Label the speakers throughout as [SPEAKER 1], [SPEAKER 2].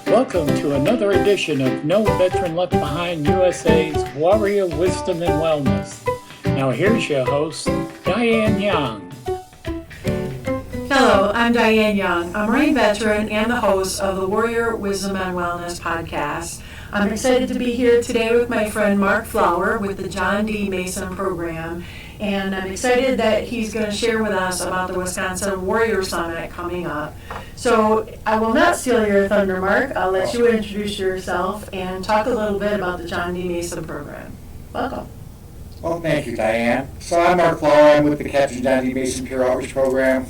[SPEAKER 1] Welcome to another edition of No Veteran Left Behind USA's Warrior Wisdom and Wellness. Now here's your host, Diane Young.
[SPEAKER 2] Hello, I'm Diane Young, a Marine veteran and the host of the Warrior Wisdom and Wellness podcast. I'm excited to be here today with my friend Mark Flower with the John D. Mason program, and I'm excited that he's going to share with us about the Wisconsin Warrior Summit coming up. So I will not steal your thunder, Mark. I'll let you introduce yourself and talk a little bit about the John D. Mason program. Welcome.
[SPEAKER 3] Well, thank you, Diane. So I'm Mark Flower. I'm with the Captain John D. Mason Peer Outreach Program.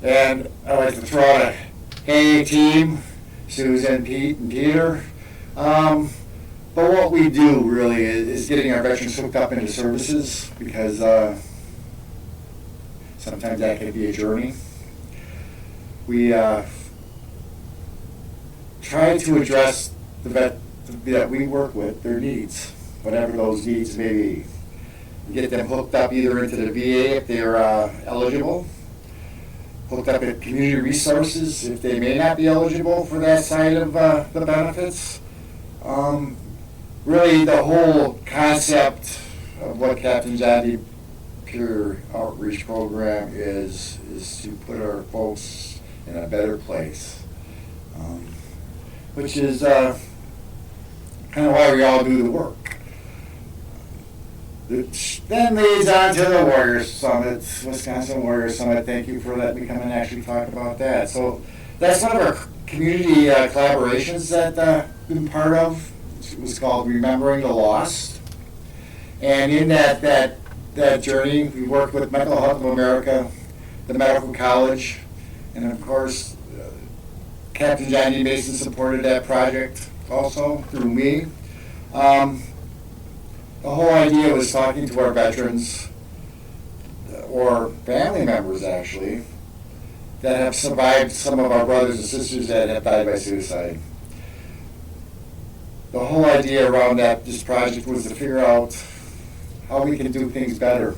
[SPEAKER 3] And I'd like to throw out a hey team, Susan, Pete, and Peter. But what we do really is getting our veterans hooked up into services, because sometimes that can be a journey. We try to address the vet that we work with, their needs, whatever those needs may be. We get them hooked up either into the VA if they're eligible, hooked up at community resources if they may not be eligible for that side of the benefits. Really, the whole concept of what Captain John D. Peer Outreach Program is to put our folks in a better place, which is kind of why we all do the work. Which then leads on to the Warrior Summit, Wisconsin Warrior Summit. Thank you for letting me come and actually talk about that. So that's one of our community collaborations that I've been part of. It was called Remembering the Lost. And in that journey, we worked with Mental Health of America, the Medical College, and of course, Captain John D. Mason supported that project also through me. The whole idea was talking to our veterans, or family members actually, that have survived some of our brothers and sisters that have died by suicide. The whole idea around this project was to figure out how we can do things better.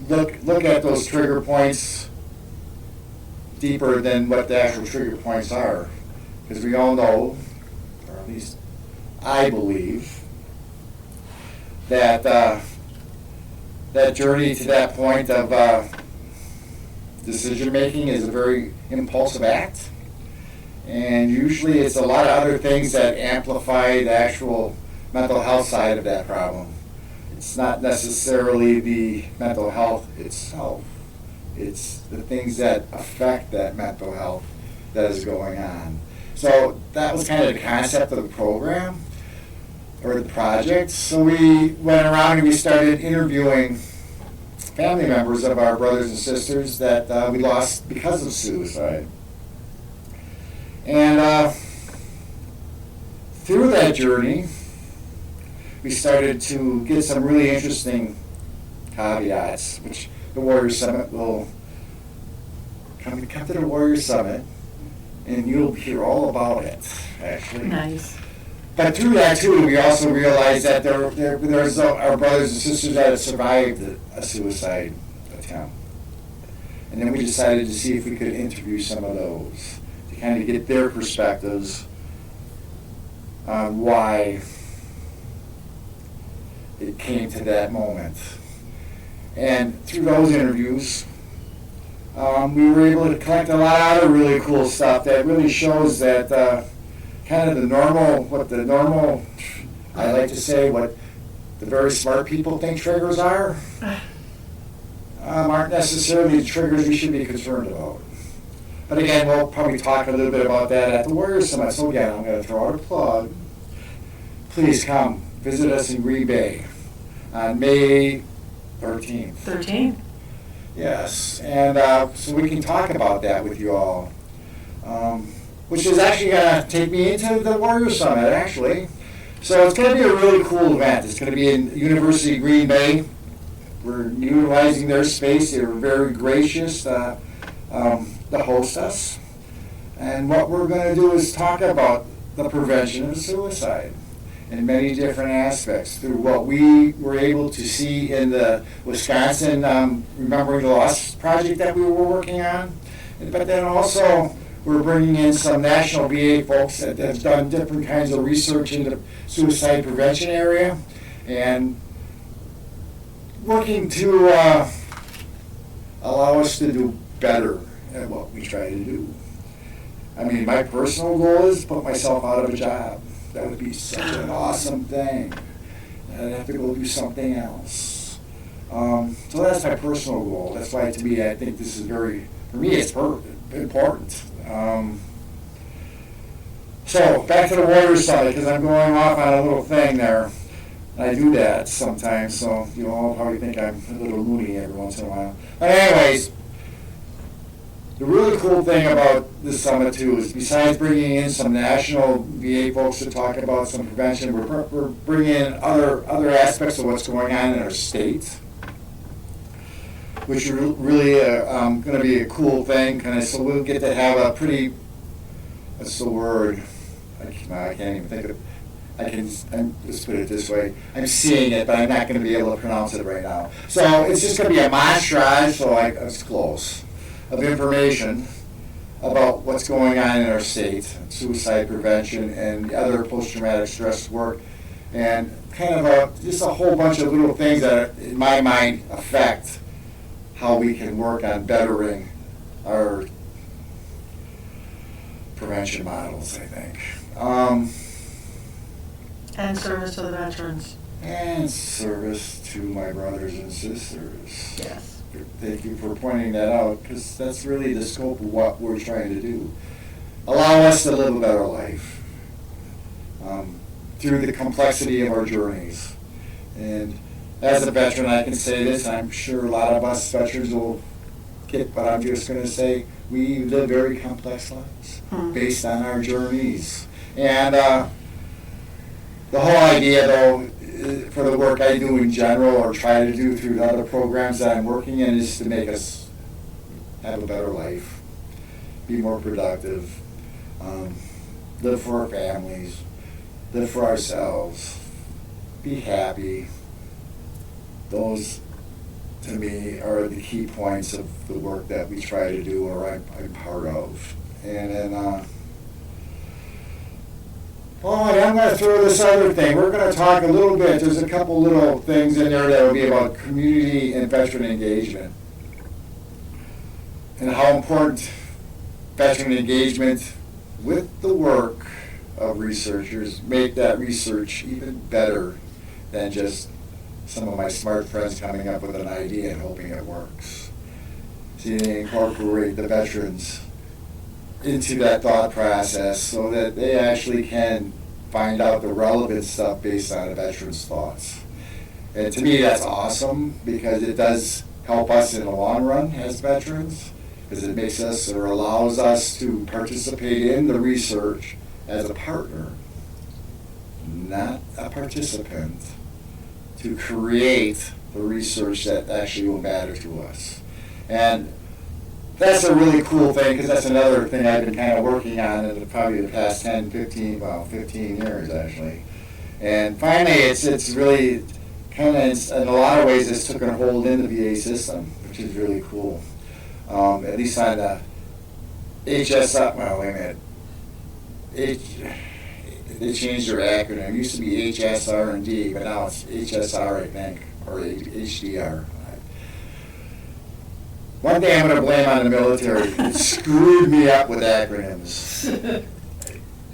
[SPEAKER 3] Look at those trigger points deeper than what the actual trigger points are. Because we all know, or at least I believe, that that journey to that point of decision making is a very impulsive act, and usually it's a lot of other things that amplify the actual mental health side of that problem. It's not necessarily the mental health itself, it's the things that affect that mental health that is going on. So that was kind of the concept of the program, or the project. So we went around and we started interviewing family members of our brothers and sisters that we lost because of suicide. And through that journey, we started to get some really interesting caveats, which the Warrior Summit will come to the Warrior Summit, and you'll hear all about it, actually.
[SPEAKER 2] Nice.
[SPEAKER 3] But through that too, we also realized that there's our brothers and sisters that have survived a suicide attempt. And then we decided to see if we could interview some of those to kind of get their perspectives on why it came to that moment. And through those interviews, we were able to collect a lot of really cool stuff that really shows that kind of the normal, I like to say, what the very smart people think triggers are, aren't necessarily the triggers we should be concerned about. But again, we'll probably talk a little bit about that at the Warrior Summit. So again, I'm going to throw out a plug. Please come visit us in Green Bay on May 13th.
[SPEAKER 2] 13?
[SPEAKER 3] Yes, and so we can talk about that with you all. Which is actually going to take me into the Warrior Summit, actually. So it's going to be a really cool event. It's going to be in University of Green Bay. We're utilizing their space. They were very gracious to host us. And what we're going to do is talk about the prevention of suicide in many different aspects through what we were able to see in the Wisconsin Remembering the Lost project that we were working on. But then also we're bringing in some national VA folks that have done different kinds of research in the suicide prevention area, and working to allow us to do better at what we try to do. I mean, my personal goal is to put myself out of a job. That would be such an awesome thing. I'd have to go do something else. So that's my personal goal. That's why, to me, I think this is for me, it's important. So back to the Warrior Summit, because I'm going off on a little thing there. I do that sometimes, so you all probably think I'm a little loony every once in a while. But anyways, the really cool thing about this summit too is, besides bringing in some national VA folks to talk about some prevention, we're bringing in other aspects of what's going on in our state, which is really going to be a cool thing. So we'll get to have a pretty, what's the word? I can't even think of it. Let's put it this way. I'm seeing it, but I'm not going to be able to pronounce it right now. So it's just going to be a montage, so it's close, of information about what's going on in our state, suicide prevention and other post-traumatic stress work, and kind of just a whole bunch of little things that, in my mind, affect how we can work on bettering our prevention models, I think.
[SPEAKER 2] And service to the veterans.
[SPEAKER 3] And service to my brothers and sisters.
[SPEAKER 2] Yes.
[SPEAKER 3] Thank you for pointing that out, because that's really the scope of what we're trying to do. Allow us to live a better life through the complexity of our journeys. And as a veteran, I can say this, I'm sure a lot of us veterans will get, but I'm just going to say, we live very complex lives based on our journeys. And the whole idea, though, for the work I do in general, or try to do through the other programs that I'm working in, is to make us have a better life, be more productive, live for our families, live for ourselves, be happy. Those, to me, are the key points of the work that we try to do, or I'm part of. And then, I'm going to throw this other thing. We're going to talk a little bit. There's a couple little things in there that will be about community and veteran engagement, and how important veteran engagement with the work of researchers make that research even better than just some of my smart friends coming up with an idea and hoping it works. See, they incorporate the veterans into that thought process so that they actually can find out the relevant stuff based on a veteran's thoughts. And to me, that's awesome, because it does help us in the long run as veterans, because it makes us, or allows us to participate in the research as a partner, not a participant, to create the research that actually will matter to us. And that's a really cool thing, because that's another thing I've been kind of working on in probably the past 15 years, actually. And finally, it's really kind of, in a lot of ways, it's taken hold in the VA system, which is really cool. At least on the HSR, well, wait a minute. They changed their acronym. It used to be HSR&D, but now it's HSR, I think, or HDR. One thing I'm going to blame on the military. It screwed me up with acronyms.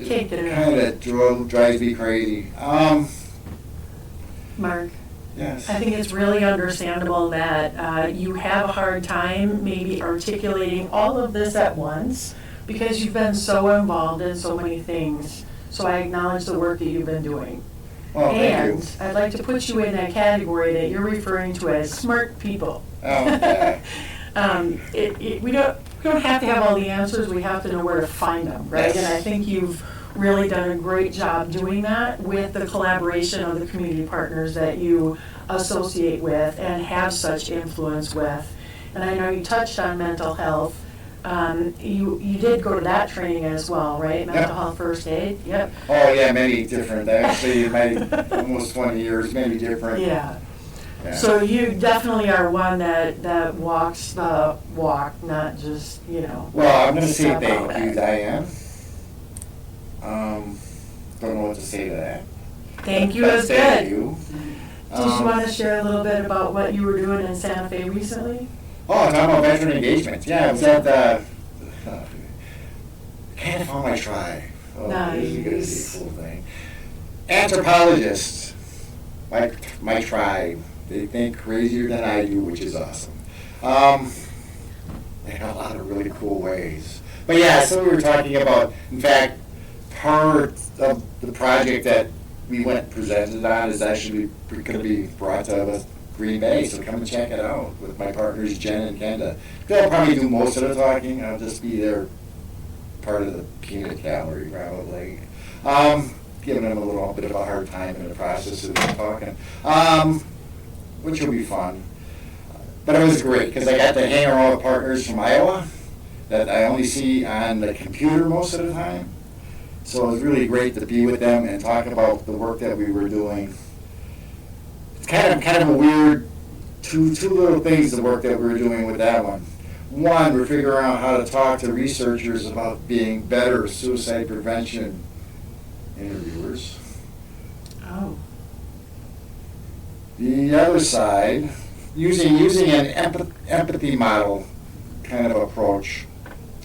[SPEAKER 2] Can't get it
[SPEAKER 3] kind of drives me crazy.
[SPEAKER 2] Mark,
[SPEAKER 3] yes.
[SPEAKER 2] I think it's really understandable that you have a hard time maybe articulating all of this at once, because you've been so involved in so many things. So I acknowledge the work that you've been doing.
[SPEAKER 3] Well,
[SPEAKER 2] and
[SPEAKER 3] thank you.
[SPEAKER 2] I'd like to put you in that category that you're referring to as smart people.
[SPEAKER 3] Oh, okay.
[SPEAKER 2] We don't have to have all the answers. We have to know where to find them, right?
[SPEAKER 3] Yes.
[SPEAKER 2] And I think you've really done a great job doing that with the collaboration of the community partners that you associate with and have such influence with. And I know you touched on mental health. You did go to that training as well, right? Mental health first aid. Yep.
[SPEAKER 3] Oh yeah, many different. Actually, almost 20 years, many different.
[SPEAKER 2] Yeah.
[SPEAKER 3] Yeah.
[SPEAKER 2] So you definitely are one that walks the walk, not just,
[SPEAKER 3] Well, I'm going to say
[SPEAKER 2] step
[SPEAKER 3] thank
[SPEAKER 2] out
[SPEAKER 3] you,
[SPEAKER 2] it.
[SPEAKER 3] Diane. Don't know what to say to that.
[SPEAKER 2] Thank you
[SPEAKER 3] But
[SPEAKER 2] is
[SPEAKER 3] thank
[SPEAKER 2] good.
[SPEAKER 3] you.
[SPEAKER 2] Did you want to share a little bit about what you were doing in Santa Fe recently?
[SPEAKER 3] Oh, talking about veteran engagement. Yeah, I was at the Can't Find My Tribe. Oh, this is going to be a cool thing. Anthropologists, my tribe, they think crazier than I do, which is awesome. They have a lot of really cool ways. But yeah, so we were talking about, in fact, part of the project that we went and presented on is actually going to be brought to Green Bay, so come and check it out with my partners Jen and Kenda. They'll probably do most of the talking. I'll just be there, part of the peanut gallery probably. Giving them a little bit of a hard time in the process of talking, which will be fun. But it was great because I got to hang around with partners from Iowa that I only see on the computer most of the time. So it was really great to be with them and talk about the work that we were doing. It's kind of a weird two little things, the work that we were doing with that one. One, we're figuring out how to talk to researchers about being better suicide prevention interviewers.
[SPEAKER 2] Oh.
[SPEAKER 3] The other side, using an empathy model kind of approach,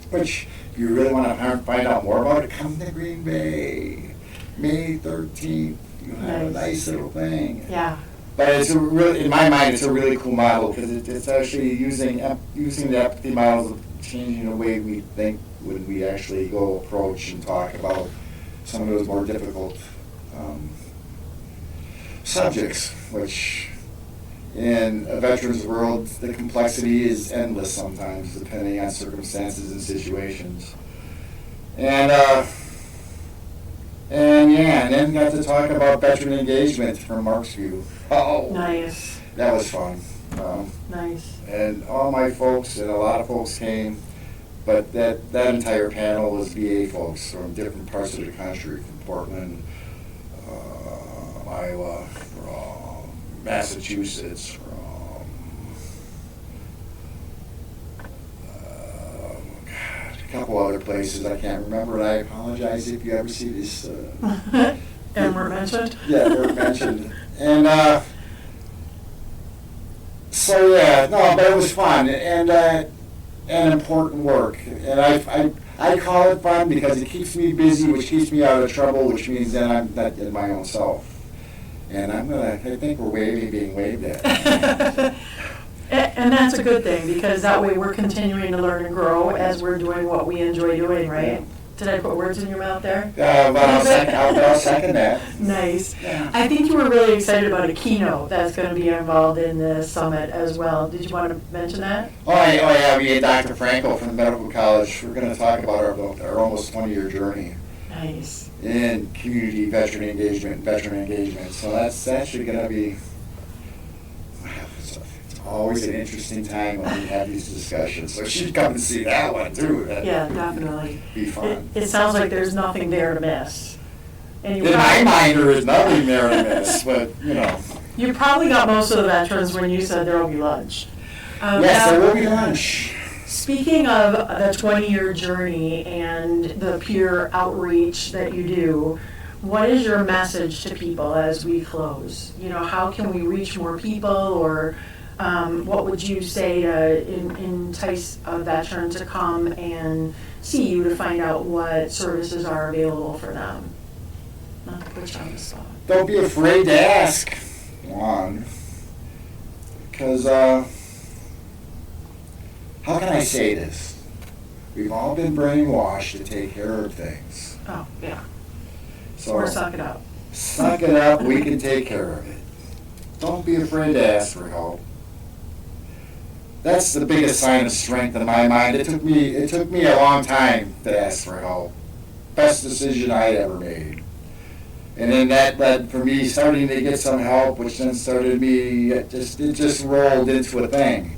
[SPEAKER 3] which if you really want to find out more about it, come to Green Bay, May 13th. You have a nice little thing.
[SPEAKER 2] Yeah.
[SPEAKER 3] But it's in my mind, it's a really cool model because it's actually using the empathy models of changing the way we think when we actually go approach and talk about some of those more difficult subjects, which in a veteran's world, the complexity is endless sometimes, depending on circumstances and situations. And then got to talk about veteran engagement from Mark's view. Oh,
[SPEAKER 2] Nice.
[SPEAKER 3] that was fun.
[SPEAKER 2] Nice.
[SPEAKER 3] And all my folks, and a lot of folks came, but that entire panel was VA folks from different parts of the country, from Portland, Iowa, from Massachusetts, from a couple other places I can't remember, and I apologize if you ever see this.
[SPEAKER 2] And we're mentioned?
[SPEAKER 3] Yeah, they were mentioned. And so yeah, no, but it was fun and important work. And I call it fun because it keeps me busy, which keeps me out of trouble, which means then I'm not in my own self. And I think we're being waved at.
[SPEAKER 2] And that's a good thing, because that way we're continuing to learn and grow as we're doing what we enjoy doing, right? Did I put words in your mouth there?
[SPEAKER 3] But I'll second that.
[SPEAKER 2] Nice.
[SPEAKER 3] Yeah.
[SPEAKER 2] I think you were really excited about a keynote that's going to be involved in the summit as well. Did you want to mention that?
[SPEAKER 3] Oh yeah, we had Dr. Franco from the Medical College. We're going to talk about our almost 20-year journey
[SPEAKER 2] Nice.
[SPEAKER 3] in community veteran engagement. So that's actually going to be it's always an interesting time when we have these discussions. So you should come and see that one too.
[SPEAKER 2] Yeah, definitely.
[SPEAKER 3] Be fun.
[SPEAKER 2] It sounds like there's nothing there to miss. And
[SPEAKER 3] In my mind, there is nothing there to miss, but
[SPEAKER 2] you probably got most of the veterans when you said there will be lunch.
[SPEAKER 3] Yes, there will be lunch.
[SPEAKER 2] Speaking of the 20-year journey and the peer outreach that you do, what is your message to people as we close? How can we reach more people, or what would you say to entice a veteran to come and see you to find out what services are available for them? Not to put you on the spot.
[SPEAKER 3] Don't be afraid to ask. One, because how can I say this? We've all been brainwashed to take care of things.
[SPEAKER 2] Oh, yeah.
[SPEAKER 3] So
[SPEAKER 2] Or suck it up.
[SPEAKER 3] suck it up. We can take care of it. Don't be afraid to ask for help. That's the biggest sign of strength in my mind. It took me a long time to ask for help. Best decision I ever made. And then that led for me starting to get some help, which then started me, it just rolled into a thing.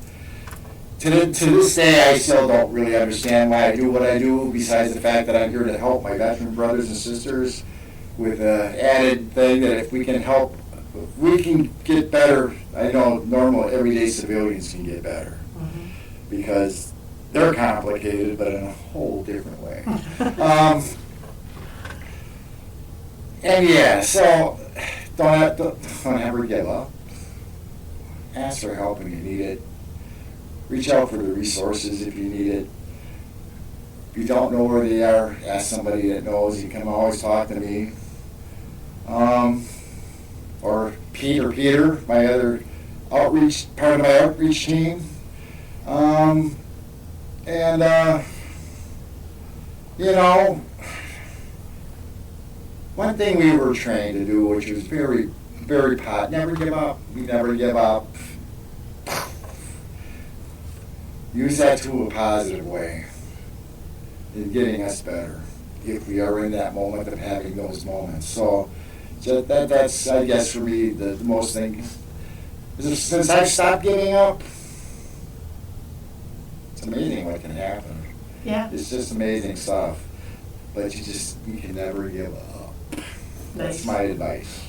[SPEAKER 3] To this day, I still don't really understand why I do what I do, besides the fact that I'm here to help my veteran brothers and sisters, with an added thing that if we can help we can get better. I know normal, everyday civilians can get better because they're complicated, but in a whole different way. And yeah, so don't ever give up. Ask for help when you need it. Reach out for the resources if you need it. If you don't know where they are, ask somebody that knows. You can always talk to me. Or Peter, my other part of my outreach team. One thing we were trained to do, which was very, very never give up. We never give up. Use that to a positive way in getting us better if we are in that moment of having those moments. So that's, I guess, for me, the most thing. Since I've stopped giving up, it's amazing what can happen.
[SPEAKER 2] Yeah.
[SPEAKER 3] It's just amazing stuff. But you can never give up. That's my advice.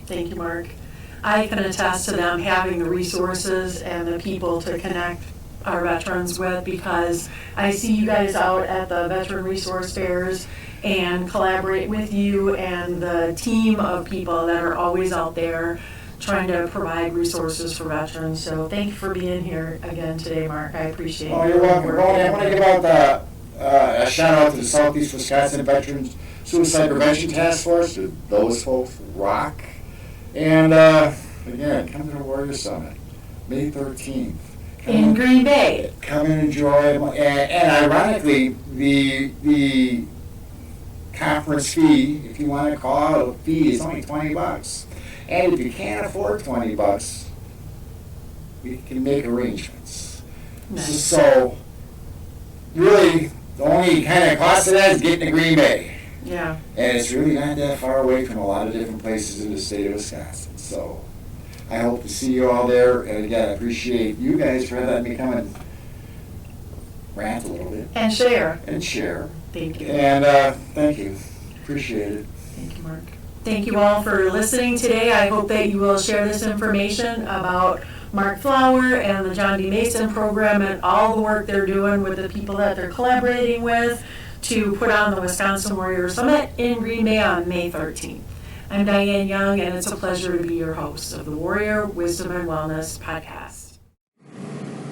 [SPEAKER 2] Thank you, Mark. I can attest to them having the resources and the people to connect our veterans with, because I see you guys out at the veteran resource fairs and collaborate with you and the team of people that are always out there trying to provide resources for veterans. So thank you for being here again today, Mark. I appreciate it.
[SPEAKER 3] Oh, you're welcome. I want to give out a shout out to the Southeast Wisconsin Veterans Suicide Prevention Task Force. Those folks rock. And again, come to the Warrior Summit, May 13th.
[SPEAKER 2] In Green Bay.
[SPEAKER 3] Come and enjoy. And ironically, the conference fee, if you want to call it a fee, is only $20. And if you can't afford $20, we can make arrangements.
[SPEAKER 2] Nice.
[SPEAKER 3] So really, the only kind of cost of that is getting to Green Bay.
[SPEAKER 2] Yeah.
[SPEAKER 3] And it's really not that far away from a lot of different places in the state of Wisconsin. So I hope to see you all there. And again, I appreciate you guys for letting me come and rant a little bit.
[SPEAKER 2] And share.
[SPEAKER 3] Thank
[SPEAKER 2] you.
[SPEAKER 3] And thank you. Appreciate it.
[SPEAKER 2] Thank you, Mark. Thank you all for listening today. I hope that you will share this information about Mark Flower and the John D. Mason program and all the work they're doing with the people that they're collaborating with to put on the Wisconsin Warrior Summit in Green Bay on May 13th. I'm Diane Young, and it's a pleasure to be your host of the Warrior Wisdom and Wellness podcast.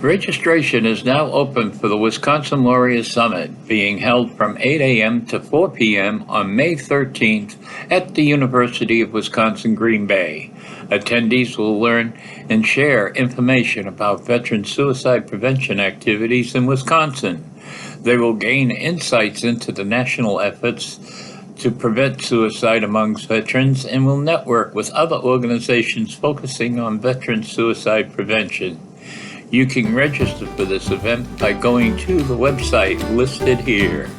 [SPEAKER 1] Registration is now open for the Wisconsin Warrior Summit, being held from 8 a.m. to 4 p.m. on May 13th at the University of Wisconsin Green Bay. Attendees will learn and share information about veteran suicide prevention activities in Wisconsin. They will gain insights into the national efforts to prevent suicide amongst veterans and will network with other organizations focusing on veteran suicide prevention. You can register for this event by going to the website listed here.